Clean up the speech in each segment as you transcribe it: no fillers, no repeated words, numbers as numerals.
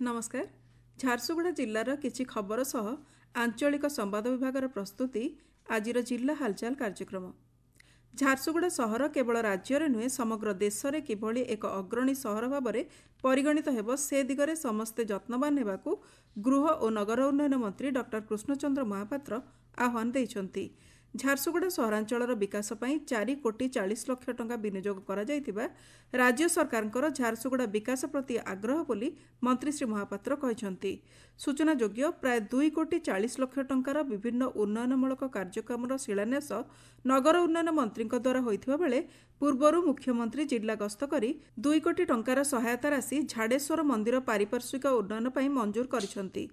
नमस्कार। झारसुगुड़ा जिल्लार किछि खबर सह आंचलिक संवाद विभागर प्रस्तुति आजिर जिल्ला हालचाल कार्यक्रम। झारसुगुड़ा सहर केवल राज्य नुहे समग्र देश में किभली एक अग्रणी सहर भाव में परिगणित हेब से दिगरे समस्ते जत्नवान हेबाकू गृह और नगर उन्नयन मंत्री डॉक्टर कृष्णचंद्र महापात्र आह्वान देइछन्ति। झारसुगुड़ा सहरांचलर विकास पई 4 कोटी 40 लक्ष टंका विनियोग करा जायतिबा राज्य सरकारଙ୍କର झारसुगुड़ा विकास प्रति आग्रह बोली मंत्री श्री महापात्र कहिसन्ति। सूचनायोग्य प्राय 2 कोटी 40 लक्ष टंकार विभिन्न उन्नयनमूलक कार्यक्रमर शिलान्यास नगर उन्नयन मंत्री द्वारा होइथिबा बेले पूर्वरु मुख्यमंत्री जिला गस्त करी 2 कोटी टंकार सहायता राशि झाडेश्वर मंदिर पारिपार्श्विक उन्नयन पई मंजूर करिसन्ति।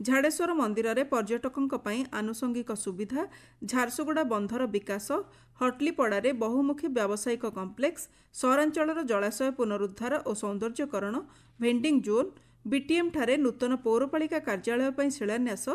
झाडेश्वर मंदिर में पर्यटकों आनुषंगिक सुविधा, झारसुगुड़ा बंधर विकास, हटलीपड़ा बहुमुखी व्यावसायिक कम्प्लेक्स, सहरांचल जलाशय पुनरुद्धार और सौंदर्यकरण, भेंडिंग जोन, बीटीएम ठारे नूतन पौरपालिका कार्यालय पर शिलान्यास,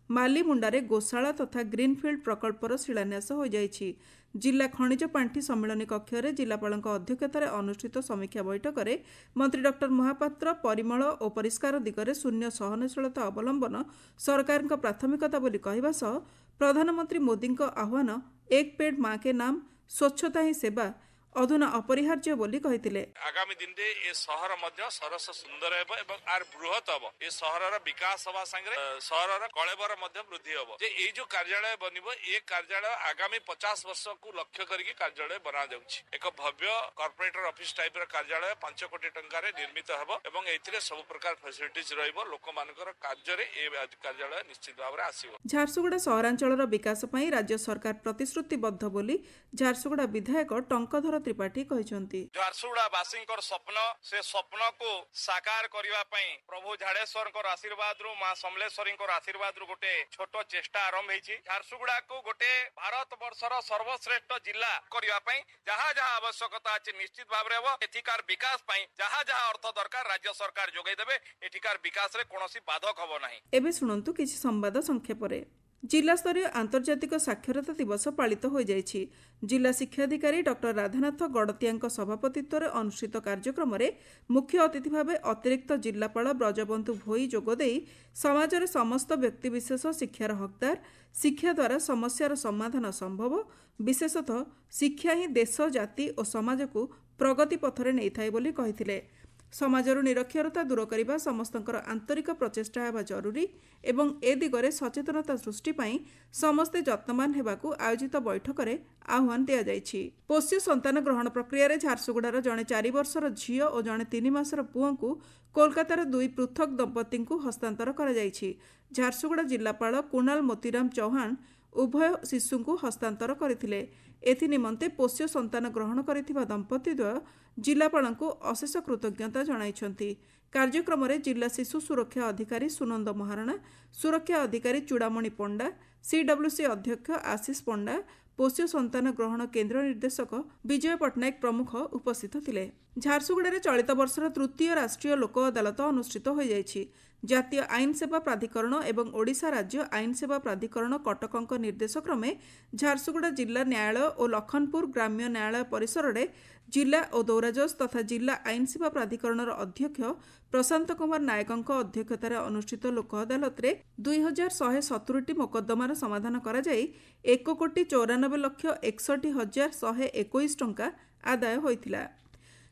मालीमुंडारे गोशाला तथा ग्रीनफिल्ड प्रकल्पर शिलान्यास हो जाइछि। जिला खनिज पांठी सम्मेलन कक्ष जिलापाल अध्यक्षतार अनुष्ठित समीक्षा बैठक में मंत्री डॉक्टर महापात्र परिमल और परिष्कार दिगरे शून्य सहनशीलता अवलंबन सरकार प्राथमिकता बोली कहवा सह प्रधानमंत्री मोदी आह्वान एक पेड़ माँ के नाम स्वच्छता ही सेवा अधुना अपरिहार्य बोली कहिथिले। आगामी दिन रे ए शहर मध्य सरस सुंदर हेबो एवं आर बृहत हेबो। ए शहरर विकास हवा संगे शहरर कलेबर मध्य वृद्धि हेबो। जे ए जो कार्यालय बनिबो ए कार्यालय आगामी 50 वर्ष को लक्ष्य करिके कार्यालय बना जाउछि। एक भव्य कॉर्पोरेटर ऑफिस टाइप र कार्यालय 5 कोटी टंका रे निर्मित हेबो एवं एथिरे सब प्रकार फैसिलिटीज रहइबो। लोक मानकर कार्य रे ए कार्यालय निश्चित भाव रे आसीबो। झारसुगुड़ा सहरांचलर विकास पई राज्य सरकार प्रतिश्रुतिबद्ध बोली झारसुगुड़ा विधायक टंकधर त्रिपाठी कहिसन्ति। झारसुगुड़ा वासींकर स्वप्न से स्वप्न को साकार करिवा पई प्रभु झाडेश्वरकर आशीर्वाद रु मां समलेश्वरीकर आशीर्वाद रु गोटे छोट चेष्टा आरंभ हेछि। झारसुगुड़ा को गोटे भारत वर्षर सर्वश्रेष्ठ जिला करिवा पई जहां जहां आवश्यकता अछि निश्चित भाव रे एथिकार विकास पई जहां जहां अर्थ दरकार राज्य सरकार जोगै देबे। एथिकार विकास रे कोनोसी बाधक हबो नाही। एबे सुनंतु किछि संवाद संक्षेप रे। जिला स्तरीय आंतर्जातिक साक्षरता दिवस पालित हो जाइछि। जिला शिक्षाधिकारी डॉक्टर राधानाथ गड़तिया सभापतित्व में अनुष्ठित कार्यक्रम में मुख्य अतिथि भाव अतिरिक्त जिलापाल ब्रजबंधु भोई जोगदे समाजर समस्त व्यक्तिविशेष शिक्षार हकदार, शिक्षा द्वारा समस्यार समाधान संभव, विशेषतः शिक्षा ही देश जाति और समाज को प्रगति पथरे नहीं थाए बोली कहिथिले। समाजर निरक्षरता दूर करने समस्तंकर आंतरिक प्रचेष्टा हेबा जरूरी एवं ए दिगरे सचेतनता सृष्टि पई समस्ते जत्नवान हेबाकू आयोजित बैठक में आह्वान दिया जाइछि। पोष्य संतान ग्रहण प्रक्रिया रे झारसुगुड़ार जड़े 4 वर्षर झील और जड़े 3 मासर पुओं को कोलकातार 2 पृथक दंपति को हस्तांतर करा जाइछि। झारसुगुड़ा जिलापाल कुणाल मोतीराम चौहान उभय शिशु को हस्तांतर करथिले। एथि निमंते पोष्य संतान ग्रहण करिथिबा दंपति द्वय जिलापाल को अशेष कृतज्ञता जणाइछन्ति। कार्यक्रम में जिला शिशु सुरक्षा अधिकारी सुनंद महाराणा, सुरक्षा अधिकारी चूड़ामणि पंडा, सीडब्ल्यूसी अध्यक्ष आशीष पंडा, पोष्य संतान ग्रहण केन्द्र निर्देशक विजय पट्टनायक प्रमुख उपस्थित थिले। झारसुगुड़ा चलित वर्षर तृतीय राष्ट्रीय लोक अदालत अनुष्ठित हो जाइछि। जातीय आईन सेवा प्राधिकरण एवं ओडिशा राज्य आईन सेवा प्राधिकरण कटक निर्देश क्रमे झारसुगुड़ा जिला न्यायालय और लखनपुर ग्राम्य न्यायालय परिसर में जिला और दौराजज तथा जिला आईन सेवा प्राधिकरण अध्यक्ष प्रशांत कुमार नायक अध्यक्षतार अनुष्ठित लोक अदालत रे 2170टी मोकद्दमार समाधान करा जाई 1,94,61,121 टंका आदाय होइथिला।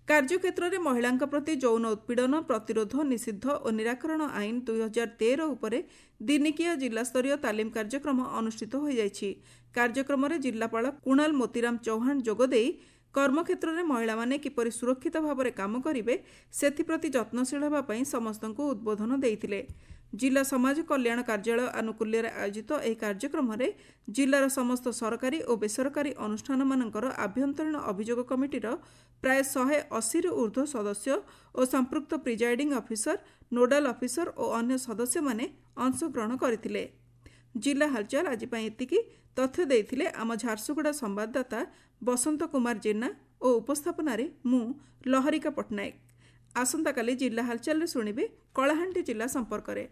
कार्यक्षेत्र में महिला प्रति यौन उत्पीड़न प्रतिरोध निषिद्ध और निराकरण आईन 2013 उपरे दिनिकिया जिला स्तरीय तालीम कार्यक्रम अनुष्ठित हो जाइछि। कार्यक्रम में जिलापाल कुणाल मोतीराम चौहान जोगदे कर्मक्षेत्र में महिला माने किपरि सुरक्षित भाव में काम करेंगे सेप्रति जत्नशील होगापी समस्त उद्बोधन देइथिले। जिला समाज कल्याण कार्यालय आनुकूल्य आयोजित यह कार्यक्रम में जिलार समस्त सरकारी और बेसरकारी अनुष्ठान मानकर आभ्यंतरीण अभियोग कमिटीर प्राय 180 ऊर्ध्व सदस्य और संपृक्त प्रिजाइडिंग ऑफिसर, नोडाल ऑफिसर और अन्य सदस्य माने अंशग्रहण करथिले। जिला हालचाल आज एतिकी तथ्य देइथिले आम झारसुगुड़ा संवाददाता बसंत कुमार जेना और उपस्थापन मु लहरिका पट्टनायक। आसंता काली जिला हालचाल शुणिबे कलाहांडी जिला संपर्क में।